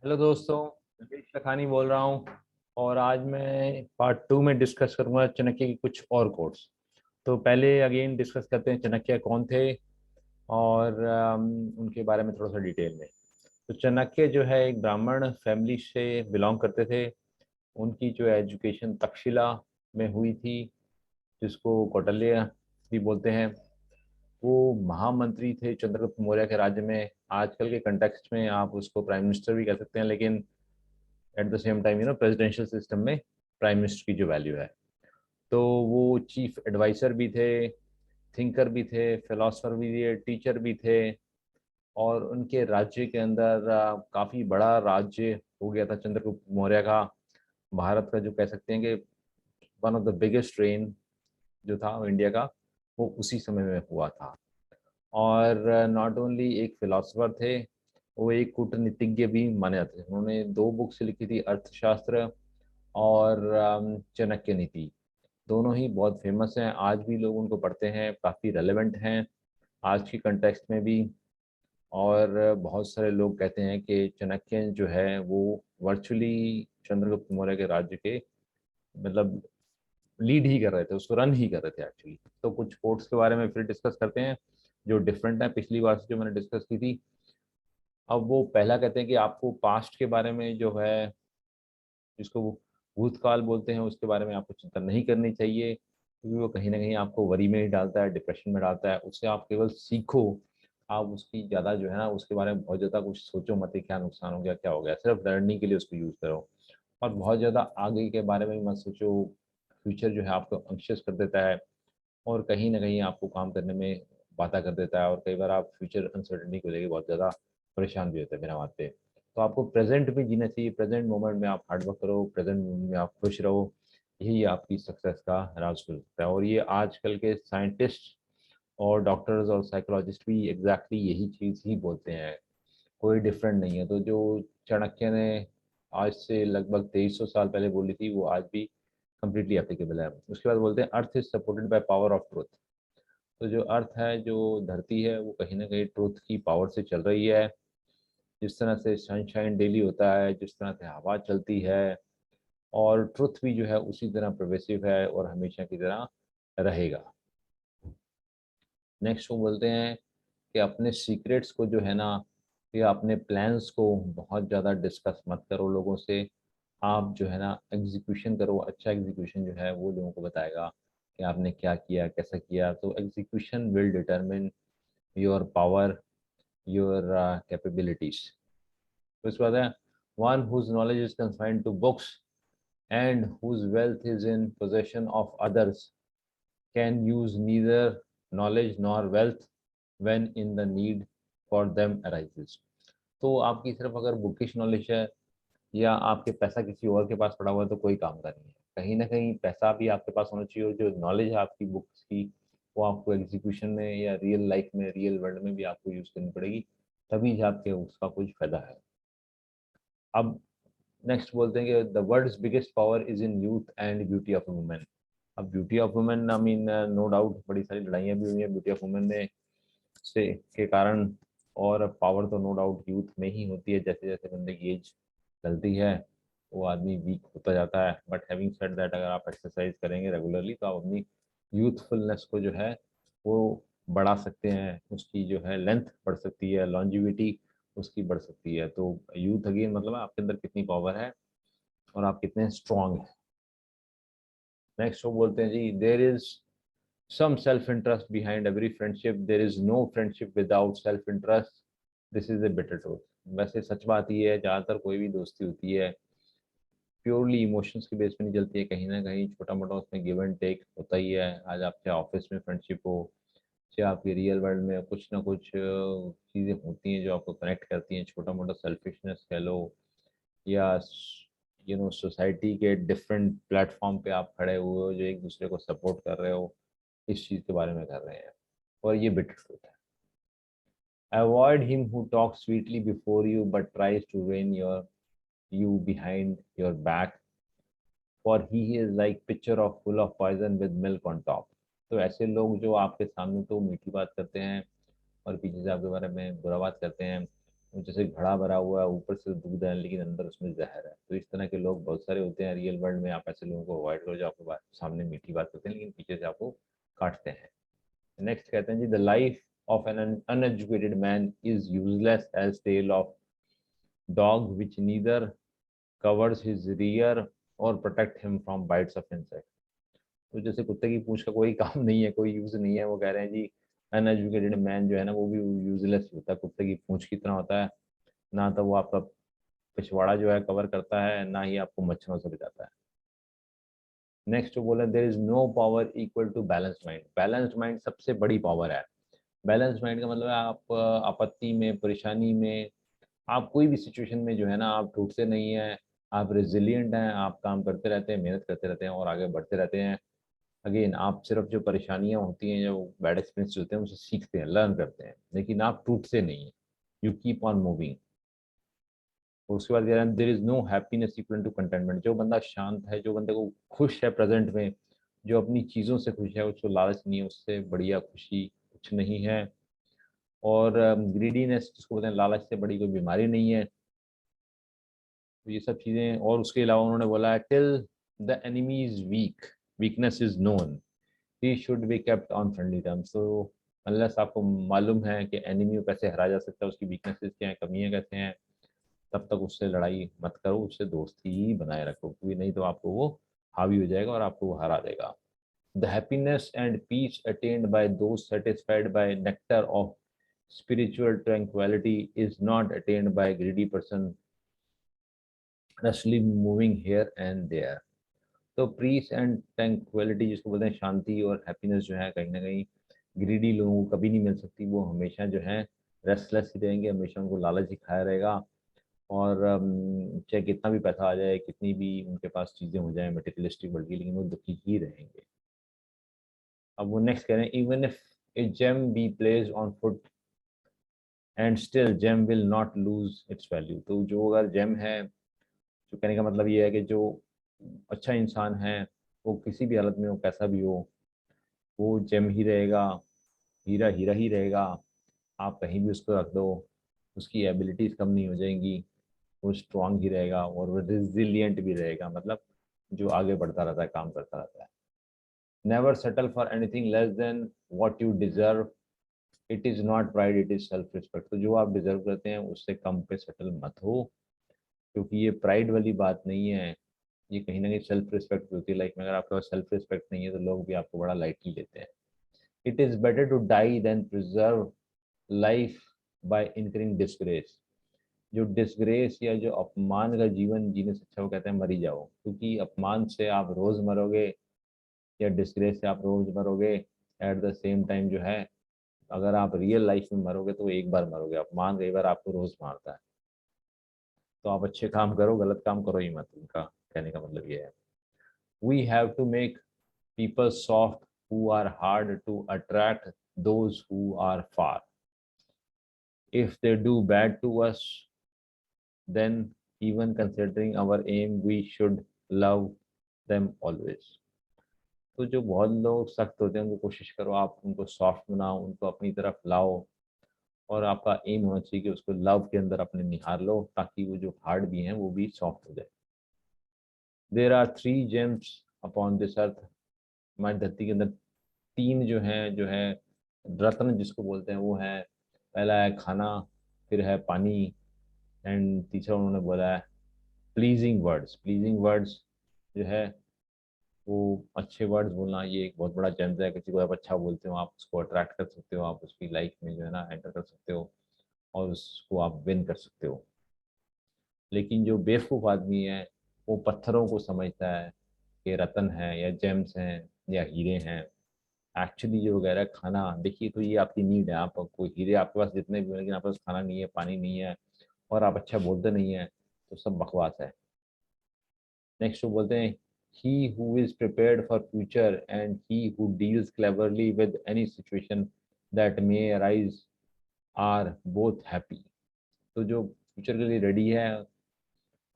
Hello दोस्तों, नरेश लखानी बोल रहा हूँ। और आज मैं पार्ट 2 में डिस्कस करूंगा चाणक्य के कुछ और कोट्स। तो पहले अगेन डिस्कस करते हैं चाणक्य कौन थे और उनके बारे में थोड़ा सा डिटेल में। तो चाणक्य जो है एक ब्राह्मण फैमिली से बिलोंग करते थे। उनकी जो एजुकेशन तक्षशिला में हुई थी, जिसको कौटिल्य भी बोलते हैं। वो महामंत्री थे चंद्रगुप्त मौर्य के राज्य में। आजकल के कंटेक्स्ट में आप उसको प्राइम मिनिस्टर भी कह सकते हैं, लेकिन at the same time presidential system में प्राइम मिनिस्टर की जो वैल्यू है। तो वो चीफ एडवाइजर भी थे, थिंकर भी थे, फिलोसफर भी थे, टीचर भी थे। और उनके राज्य के अंदर काफ़ी बड़ा राज्य हो गया था चंद्रगुप्त मौर्य का। भारत का जो कह सकते हैं कि one of the biggest rain जो था इंडिया का, वो उसी समय में हुआ था। और नॉट ओनली एक फिलोसफर थे, वो एक कूटनीतिज्ञ भी माने जाते थे। उन्होंने दो बुक्स लिखी थी, अर्थशास्त्र और चाणक्य नीति। दोनों ही बहुत फेमस हैं, आज भी लोग उनको पढ़ते हैं, काफ़ी रेलेवेंट हैं आज की कंटेक्स्ट में भी। और बहुत सारे लोग कहते हैं कि चाणक्य जो है वो वर्चुअली चंद्रगुप्त मौर्य के राज्य के मतलब लीड ही कर रहे थे, उसको रन ही कर रहे थे एक्चुअली। तो कुछ कोट्स के बारे में फिर डिस्कस करते हैं जो डिफरेंट है पिछली बार से जो मैंने डिस्कस की थी। अब वो पहला कहते हैं कि आपको पास्ट के बारे में जो है, जिसको वो भूतकाल बोलते हैं, उसके बारे में आपको चिंता नहीं करनी चाहिए, क्योंकि वो कहीं ना कहीं आपको वरी में ही डालता है, डिप्रेशन में डालता है। उससे आप केवल सीखो, आप उसकी ज़्यादा जो है ना उसके बारे में बहुत ज़्यादा कुछ सोचो मत कि क्या नुकसान हो गया क्या हो गया। सिर्फ लर्निंग के लिए उसको यूज़ करो, और बहुत ज़्यादा आगे के बारे में मत सोचो। फ्यूचर जो है आपको अंशियस कर देता है, और कहीं ना कहीं आपको काम करने में बाधा कर देता है। और कई बार आप फ्यूचर अनसर्टेनिटी को लेकर बहुत ज़्यादा परेशान भी होते हैं बिना बात पे। तो आपको प्रेजेंट में जीना चाहिए, प्रेजेंट मोमेंट में आप हार्डवर्क करो, प्रेजेंट मोमेंट में आप खुश रहो। यही आपकी सक्सेस का राज खुल सकता है। और ये आजकल के साइंटिस्ट और डॉक्टर्स और साइकोलॉजिस्ट भी एग्जैक्टली यही चीज़ ही बोलते हैं, कोई डिफरेंट नहीं है। तो जो चाणक्य ने आज से लगभग 2300 साल पहले बोली थी, वो आज भी कम्प्लीटली एप्लीकेबल है। उसके बाद बोलते हैं earth is supported by power of truth. तो जो अर्थ है, जो धरती है, वो कहीं ना कहीं ट्रुथ की पावर से चल रही है। जिस तरह से सनशाइन डेली होता है, जिस तरह से हवा चलती है, और ट्रुथ भी जो है उसी तरह प्रोग्रेसिव है और हमेशा की तरह रहेगा। नेक्स्ट वो बोलते हैं कि अपने सीक्रेट्स को जो है ना, या अपने प्लान्स को बहुत ज़्यादा डिस्कस मत करो लोगों से। आप जो है ना एग्जीक्यूशन करो। अच्छा एग्जीक्यूशन जो है वो लोगों को बताएगा कि आपने क्या किया, कैसा किया। तो execution will determine your power, your capabilities. तो इस बात है, one whose knowledge is confined to books and whose wealth is in possession of others can use neither knowledge nor wealth when in the need for them arises। तो आपकी सिर्फ अगर bookish knowledge है, या आपके पैसा किसी और के पास पड़ा हुआ है, तो कोई काम का नहीं है। कहीं ना कहीं पैसा भी आपके पास होना चाहिए, और जो नॉलेज है आपकी बुक्स की, वो आपको एग्जीक्यूशन में या रियल लाइफ में, रियल वर्ल्ड में भी आपको यूज़ करनी पड़ेगी, तभी आपके उसका कुछ फायदा है। अब नेक्स्ट बोलते हैं कि the world's biggest power is in youth and beauty of women. अब beauty of women, I mean no doubt बड़ी सारी लड़ाइयाँ भी हुई हैं ब्यूटी ऑफ वुमेन में से के कारण। और पावर तो नो डाउट यूथ में ही होती है। जैसे जैसे बंदे की एज चलती है, वो आदमी वीक होता जाता है। बट हैविंग सेड दैट, अगर आप एक्सरसाइज करेंगे रेगुलरली, तो आप अपनी यूथफुलनेस को जो है वो बढ़ा सकते हैं। उसकी जो है लेंथ बढ़ सकती है, लॉन्जिविटी उसकी बढ़ सकती है। तो यूथ अगेन मतलब आपके अंदर कितनी पावर है और आप कितने स्ट्रांग हैं। नेक्स्ट वो बोलते हैं जी, there is some self interest behind every friendship, there is no friendship without self interest, this is a bitter truth. वैसे सच बात ही है, ज़्यादातर कोई भी दोस्ती होती है प्योरली इमोशंस के बेस पे नहीं चलती है। कहीं ना कहीं छोटा मोटा उसमें गिव एंड टेक होता ही है। आज आपके ऑफिस में फ्रेंडशिप हो, चाहे आपकी रियल वर्ल्ड में कुछ ना कुछ चीज़ें होती हैं जो आपको कनेक्ट करती हैं। छोटा मोटा सेल्फिशनेस कह लो, या सोसाइटी के डिफरेंट प्लेटफॉर्म पे आप खड़े हुए हो जो एक दूसरे को सपोर्ट कर रहे हो, इस चीज़ के बारे में कर रहे हैं। और ये बिटर ट्रूथ है। Avoid him who talk sweetly before you but tries to ruin your you behind your back, for he is like pitcher of full of poison with milk on top. तो ऐसे लोग जो आपके सामने तो मीठी बात करते हैं और पीछे से आपके बारे में बुरा बात करते हैं, जैसे घड़ा भरा हुआ है, ऊपर से दूध है लेकिन अंदर उसमें जहर है। तो इस तरह के लोग बहुत सारे होते हैं रियल वर्ल्ड में। आप ऐसे लोगों को अवॉइड करो जो आपको सामने मीठी बात करते हैं लेकिन पीछे से आपको काटते हैं। नेक्स्ट कहते हैं जी, the life of an uneducated man is useless as tail of dog which neither covers his rear और protect him from bites of insect. तो जैसे कुत्ते की पूंछ का कोई काम नहीं है, कोई यूज नहीं है, वो कह रहे हैं जी अनएजुकेटेड मैन जो है ना वो भी यूजलेस होता है, कुत्ते की पूंछ की तरह होता है। ना तो वो आपका पिछवाड़ा जो है कवर करता है, ना ही आपको मच्छरों से बचाता है। नेक्स्ट बोला, there is no power equal to balanced mind. Balanced mind सबसे बड़ी पावर है। बैलेंस्ड माइंड का मतलब है आप आपत्ति में, परेशानी में, आप कोई भी सिचुएशन में जो है ना आप टूटते नहीं हैं, आप रेजिलियंट हैं, आप काम करते रहते हैं, मेहनत करते रहते हैं और आगे बढ़ते रहते हैं। अगेन आप सिर्फ जो परेशानियां होती हैं, जो बैड एक्सपीरियंस होते हैं उनसे सीखते हैं, लर्न करते हैं, लेकिन आप टूटते नहीं हैं। You keep on moving. और उसके बाद कह रहे हैं there is no happiness equal to contentment. जो बंदा शांत है, जो बंदे को खुश है प्रेजेंट में, जो अपनी चीज़ों से खुश है, उसको लालच नहीं है, उससे बढ़िया खुशी कुछ नहीं है। और ग्रीडीनेस जिसको बोलते हैं, लालच से बड़ी कोई बीमारी नहीं है। तो ये सब चीज़ें। और उसके अलावा उन्होंने बोला है till the enemy is weak, weakness is known, he should be kept on friendly terms. तो अनलेस आपको मालूम है कि एनिमी को कैसे हराया जा सकता है, उसकी वीकनेसेस क्या है, कमियां कैसे हैं, तब तक उससे लड़ाई मत करो, उससे दोस्ती ही बनाए रखो, क्योंकि नहीं तो आपको वो हावी हो जाएगा और आपको वो हरा देगा। The happiness and peace attained by those satisfied by nectar of spiritual tranquility is not attained by a greedy person rashly moving here and there। तो पीस एंड ट्रैंक्विलिटी जिसको बोलते हैं, शांति और हैप्पीनेस जो है कहीं ना कहीं ग्रीडी लोगों को कभी नहीं मिल सकती। वो हमेशा जो है रेस्टलेस ही रहेंगे, हमेशा उनको लालच ही खाया रहेगा। और चाहे कितना भी पैसा आ जाए, कितनी भी उनके पास चीज़ें हो जाए मटेरियलिस्टिक वर्ल्ड की, लेकिन वो दुखी ही रहेंगे। अब वो नेक्स्ट कह रहे हैं, even if a gem be placed on foot and still gem will not lose its value. तो जो अगर जेम है, जो कहने का मतलब ये है कि जो अच्छा इंसान है वो किसी भी हालत में हो, कैसा भी हो, वो जेम ही रहेगा, हीरा हीरा ही रहेगा। आप कहीं भी उसको रख दो, उसकी एबिलिटीज कम नहीं हो जाएंगी, वो स्ट्रांग ही रहेगा और वो रिजिलियंट भी रहेगा, मतलब जो आगे बढ़ता रहता है, काम करता रहता है। Never settle for anything less than what you deserve, it is not pride, it is self respect. तो जो आप डिजर्व करते हैं उससे कम पे सेटल मत हो, क्योंकि ये प्राइड वाली बात नहीं है, ये कहीं ना कहीं सेल्फ रिस्पेक्ट होती है लाइफ में। अगर आपके पास सेल्फ रिस्पेक्ट नहीं है तो लोग भी आपको बड़ा लाइटली लेते हैं। It is better to die than preserve life by incurring disgrace. जो डिस्ग्रेस या जो अपमान का जीवन जीने से अच्छा वो कहते हैं मरी जाओ, क्योंकि अपमान से आप रोज मरोगे या डिस्ग्रेस से आप रोज मरोगे। एट द सेम टाइम जो है, अगर आप रियल लाइफ में मरोगे तो एक बार मरोगे, अपमान कई बार आपको रोज मारता है। तो आप अच्छे काम करो, गलत काम करो ही मत, उनका कहने का मतलब ये है। We have to make people soft who are hard to attract those who are far। If they do bad to us, then even considering our aim, we should love them always। तो जो बहुत लोग सख्त होते हैं उनको कोशिश करो आप उनको सॉफ्ट बनाओ, उनको अपनी तरफ लाओ, और आपका एम होना चाहिए कि उसको लव के अंदर अपने निहार लो, ताकि वो जो हार्ड भी हैं वो भी सॉफ्ट हो जाए। There are three gems upon this earth. हमारी धरती के अंदर तीन जो है रत्न जिसको बोलते हैं वो है, पहला है खाना, फिर है पानी, एंड तीसरा उन्होंने बोला है प्लीजिंग वर्ड्स। प्लीजिंग वर्ड्स जो है वो अच्छे वर्ड्स बोलना, ये एक बहुत बड़ा जेम्स है। किसी को आप अच्छा बोलते हो, आप उसको अट्रैक्ट कर सकते हो, आप उसकी लाइफ में जो है ना एंटर कर सकते हो और उसको आप विन कर सकते हो। लेकिन जो बेवकूफ़ आदमी है वो पत्थरों को समझता है कि रतन है या जेम्स हैं या हीरे हैं। एक्चुअली जो वगैरह खाना देखिए, तो ये आपकी नीड है। आपको हीरे आपके पास जितने भी हो, लेकिन आपके पास खाना नहीं है, पानी नहीं है, और आप अच्छा बोलते नहीं है, तो सब बकवास है। नेक्स्ट वो बोलते हैं, he who is prepared for future and he who deals cleverly with any situation that may arise are both happy। तो जो फ्यूचर के लिए रेडी है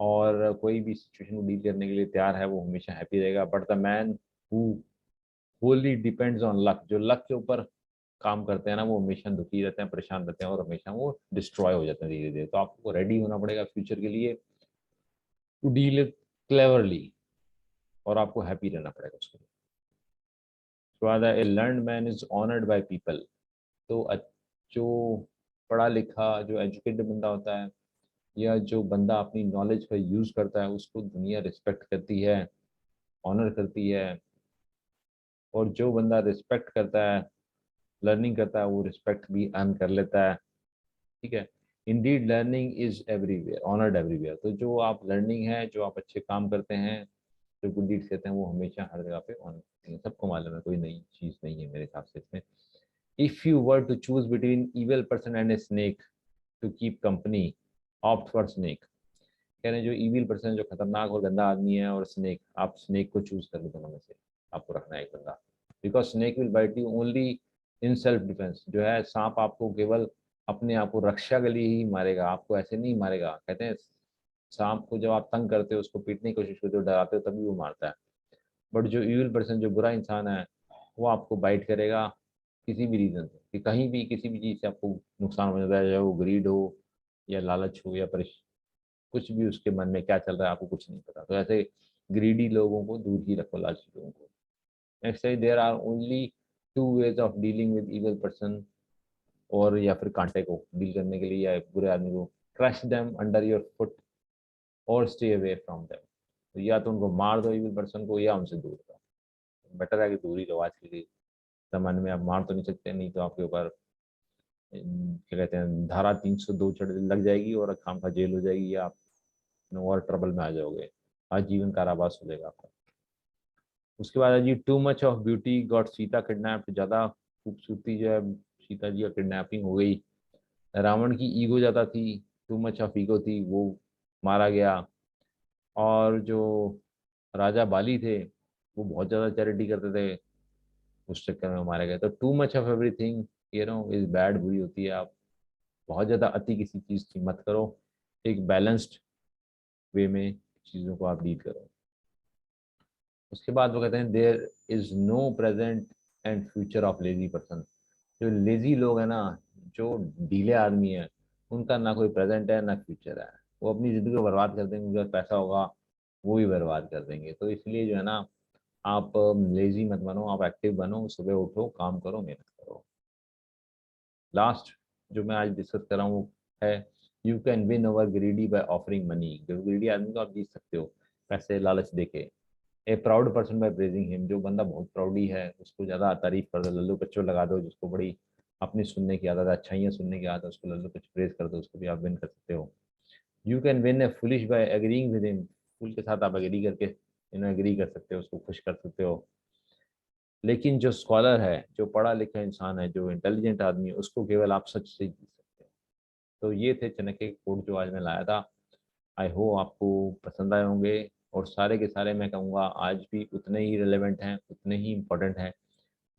और कोई भी सिचुएशन को डील करने के लिए तैयार है, वो हमेशा हैप्पी रहेगा। But the man who wholly depends on luck, जो लक के ऊपर काम करते हैं ना वो हमेशा दुखी रहते हैं, परेशान रहते हैं और हमेशा वो डिस्ट्रॉय हो जाते हैं धीरे धीरे। तो आपको रेडी होना पड़ेगा फ्यूचर के लिए टू डील क्लेवरली, और आपको हैप्पी रहना पड़ेगा उसके लिए। उसके बाद a learned man is honoured by people. तो जो पढ़ा लिखा जो एजुकेटेड बंदा होता है, या जो बंदा अपनी नॉलेज का यूज़ करता है, उसको दुनिया रिस्पेक्ट करती है, ऑनर करती है। और जो बंदा रिस्पेक्ट करता है, लर्निंग करता है, वो रिस्पेक्ट भी अर्न कर लेता है। ठीक है। Indeed learning is everywhere, honoured everywhere. तो जो आप लर्निंग है, जो आप अच्छे काम करते हैं, जो गुड डीड्स कहते हैं, वो हमेशा हर जगह पे ऑनर करते हैं। सबको मालूम है, कोई नई चीज़ नहीं है मेरे हिसाब से इसमें। If you were to choose between evil person and a snake to keep company, opt for snake. कह रहे हैं जो इविल पर्सन, जो खतरनाक और गंदा आदमी है, और स्नेक, आप स्नेक को चूज कर लो दोनों में से, आपको रखना है एक बंदा। Because snake will bite you only in self defence. जो है सांप आपको केवल अपने आप को रक्षा के लिए ही मारेगा, आपको ऐसे नहीं मारेगा। कहते हैं सांप को जब आप तंग करते हो, उसको पीटने की कोशिश करते हो, डराते हो, तभी वो मारता है। बट जो इविल पर्सन, जो बुरा इंसान है, वो आपको बाइट करेगा किसी भी रीजन से, कि कहीं भी किसी भी चीज़ से आपको नुकसान हो जाता है, चाहे वो ग्रीड हो या लालच हो या कुछ भी उसके मन में क्या चल रहा है आपको कुछ नहीं पता। तो ऐसे ग्रीडी लोगों को दूर ही रखो, लालची लोगों को। नेक्स्ट है there are only two ways of dealing with evil person, और या फिर कांटे को डील करने के लिए या बुरे आदमी को, crush them under your foot और स्टे अवे फ्रॉम देम। तो या तो उनको मार दो इविल पर्सन को, या उनसे दूर रहो। बेटर है कि दूर ही रहो। आज के जमाने में आप मार तो नहीं सकते, नहीं तो आपके ऊपर क्या कहते हैं धारा 302 चढ़ लग जाएगी और खाम खा जेल हो जाएगी, या आप और ट्रबल में आ जाओगे, आजीवन कारावास हो जाएगा आपका। उसके बाद है जी too much of beauty got Sita kidnapped. ज़्यादा खूबसूरती जो है, सीता जी का किडनैपिंग हो गई। रावण की ईगो ज़्यादा थी, टू मच ऑफ ईगो थी, वो मारा गया। और जो राजा बाली थे, वो बहुत ज़्यादा चैरिटी करते थे, उस चक्कर में मारे गए। तो to much of everything is bad, बुरी होती है। आप बहुत ज़्यादा अति किसी चीज़ की मत करो, एक बैलेंस्ड वे में चीज़ों को आप डील करो। उसके बाद वो कहते हैं there is no present and future of lazy person. जो लेजी लोग हैं ना, जो ढीले आदमी है, उनका ना कोई प्रेजेंट है ना फ्यूचर है। वो अपनी ज़िंदगी को बर्बाद कर देंगे, उनके पास पैसा होगा वो भी बर्बाद कर देंगे। तो इसलिए जो है ना, आप लेजी मत बनो, आप एक्टिव बनो, सुबह उठो, काम करो, मेहनत करो। लास्ट जो मैं आज डिस्कस कर रहा हूँ है you can win our greedy by offering money. जो ग्रीडी आदमी को आप जीत सकते हो पैसे लालच देके। ए proud person by praising him. जो बंदा बहुत प्राउडी है, उसको ज़्यादा तारीफ कर दो, लल्लू कच्चो लगा दो, जिसको बड़ी अपनी सुनने की आदत है, अच्छाइयाँ सुनने की आदत है, उसको लल्लू कच्चो प्रेज कर दो, उसको भी आप विन कर सकते हो। You can win a foolish by agreeing with him. Fool के साथ आप एग्री करके एग्री कर सकते हो, उसको खुश कर सकते हो। लेकिन जो स्कॉलर है, जो पढ़ा लिखा इंसान है, जो इंटेलिजेंट आदमी है, उसको केवल आप सच से जीत सकते हो। तो ये थे चाणक्य के कोड जो आज मैं लाया था। आई होप आपको पसंद आए होंगे। और सारे के सारे मैं कहूँगा आज भी उतने ही रिलेवेंट हैं, उतने ही इम्पोर्टेंट हैं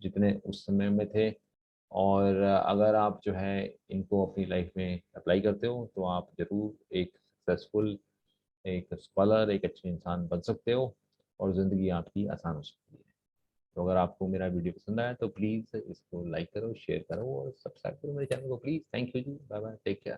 जितने उस समय में थे। और अगर आप जो है इनको अपनी लाइफ में अप्लाई करते हो, तो आप ज़रूर एक सक्सेसफुल, एक स्कॉलर, एक अच्छे इंसान बन सकते हो, और ज़िंदगी आपकी आसान हो सकती है। तो अगर आपको मेरा वीडियो पसंद आया तो प्लीज़ इसको लाइक करो, शेयर करो और सब्सक्राइब करो मेरे चैनल को please. Thank you ji, bye bye, take care.